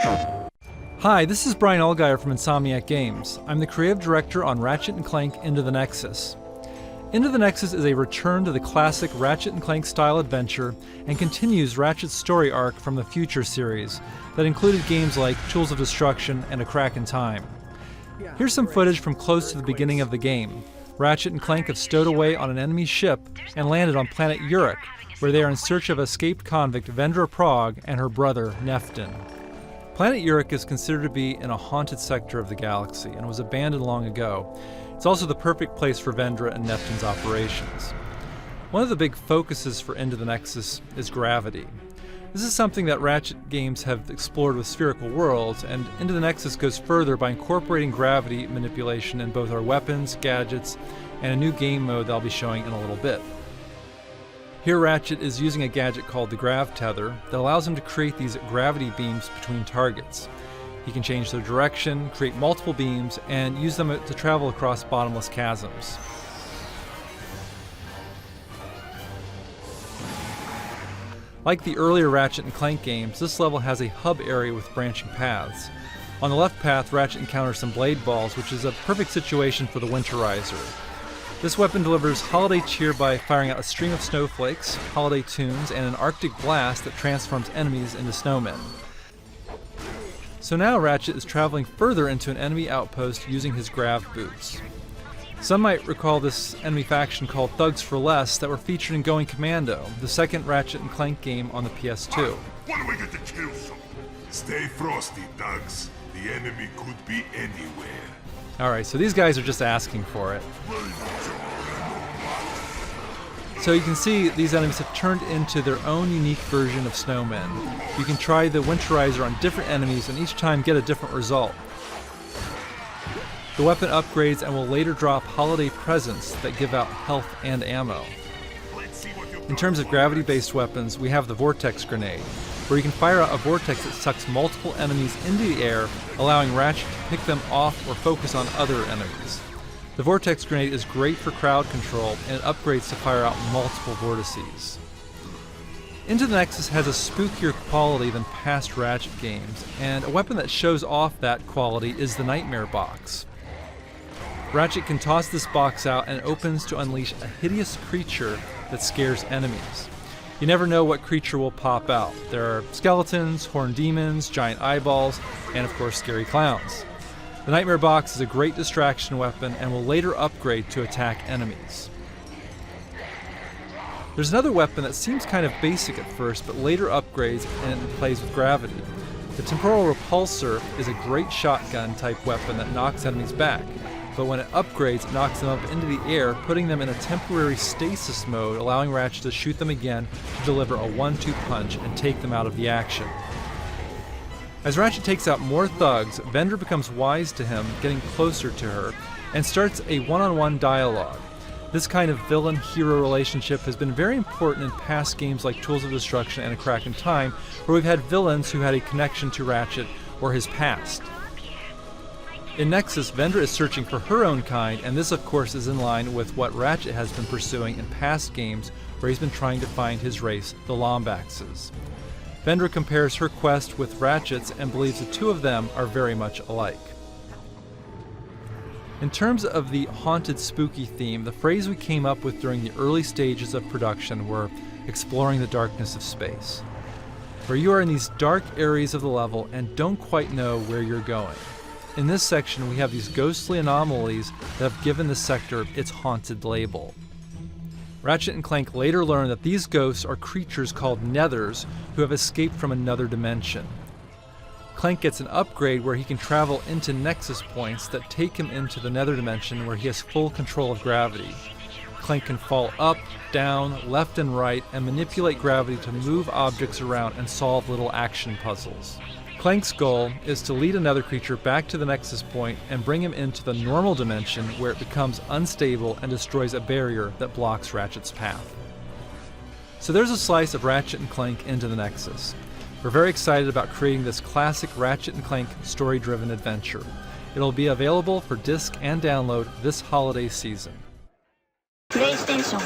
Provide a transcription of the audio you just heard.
Hi, this is Brian Allgeier from Insomniac Games. I'm the creative director on Ratchet & Clank Into the Nexus. Into the Nexus is a return to the classic Ratchet & Clank style adventure and continues Ratchet's story arc from the Future series that included games like Tools of Destruction and A Crack in Time. Here's some footage from close to the beginning of the game. Ratchet and Clank have stowed away on an enemy ship and landed on planet Uruk, where they are in search of escaped convict Vendra Prague and her brother Neftin. Planet Uruk is considered to be in a haunted sector of the galaxy and was abandoned long ago. It's also the perfect place for Vendra and Neftin's operations. One of the big focuses for Into the Nexus is gravity. This is something that Ratchet games have explored with Spherical Worlds, and Into the Nexus goes further by incorporating gravity manipulation in both our weapons, gadgets, and a new game mode that I'll be showing in a little bit. Here Ratchet is using a gadget called the Grav Tether that allows him to create these gravity beams between targets. He can change their direction, create multiple beams, and use them to travel across bottomless chasms. Like the earlier Ratchet and Clank games, this level has a hub area with branching paths. On the left path, Ratchet encounters some blade balls, which is a perfect situation for the Winterizer. This weapon delivers holiday cheer by firing out a string of snowflakes, holiday tunes, and an Arctic blast that transforms enemies into snowmen. So now Ratchet is traveling further into an enemy outpost using his grav boots. Some might recall this enemy faction called Thugs for Less that were featured in Going Commando, the second Ratchet and Clank game on the PS2. What do we get to kill some? Stay frosty, thugs. The enemy could be anywhere. Alright, so these guys are just asking for it. So you can see these enemies have turned into their own unique version of snowmen. You can try the Winterizer on different enemies and each time get a different result. The weapon upgrades and will later drop holiday presents that give out health and ammo. In terms of gravity-based weapons, we have the Vortex Grenade, where you can fire out a vortex that sucks multiple enemies into the air, allowing Ratchet to pick them off or focus on other enemies. The Vortex Grenade is great for crowd control, and it upgrades to fire out multiple vortices. Into the Nexus has a spookier quality than past Ratchet games, and a weapon that shows off that quality is the Nightmare Box. Ratchet can toss this box out and it opens to unleash a hideous creature that scares enemies. You never know what creature will pop out. There are skeletons, horned demons, giant eyeballs, and of course scary clowns. The Nightmare Box is a great distraction weapon and will later upgrade to attack enemies. There's another weapon that seems kind of basic at first, but later upgrades and plays with gravity. The Temporal Repulsor is a great shotgun type weapon that knocks enemies back, but when it upgrades, it knocks them up into the air, putting them in a temporary stasis mode, allowing Ratchet to shoot them again to deliver a 1-2 punch and take them out of the action. As Ratchet takes out more thugs, Vendra becomes wise to him, getting closer to her, and starts a one-on-one dialogue. This kind of villain-hero relationship has been very important in past games like Tools of Destruction and A Crack in Time, where we've had villains who had a connection to Ratchet or his past. In Nexus, Vendra is searching for her own kind, and this of course is in line with what Ratchet has been pursuing in past games where he's been trying to find his race, the Lombaxes. Vendra compares her quest with Ratchet's and believes the two of them are very much alike. In terms of the haunted spooky theme, the phrase we came up with during the early stages of production were exploring the darkness of space, where you are in these dark areas of the level and don't quite know where you're going. In this section, we have these ghostly anomalies that have given the sector its haunted label. Ratchet and Clank later learn that these ghosts are creatures called Nethers who have escaped from another dimension. Clank gets an upgrade where he can travel into Nexus points that take him into the Nether dimension where he has full control of gravity. Clank can fall up, down, left and right, and manipulate gravity to move objects around and solve little action puzzles. Clank's goal is to lead another creature back to the Nexus point and bring him into the normal dimension where it becomes unstable and destroys a barrier that blocks Ratchet's path. So there's a slice of Ratchet and Clank Into the Nexus. We're very excited about creating this classic Ratchet and Clank story-driven adventure. It'll be available for disc and download this holiday season. PlayStation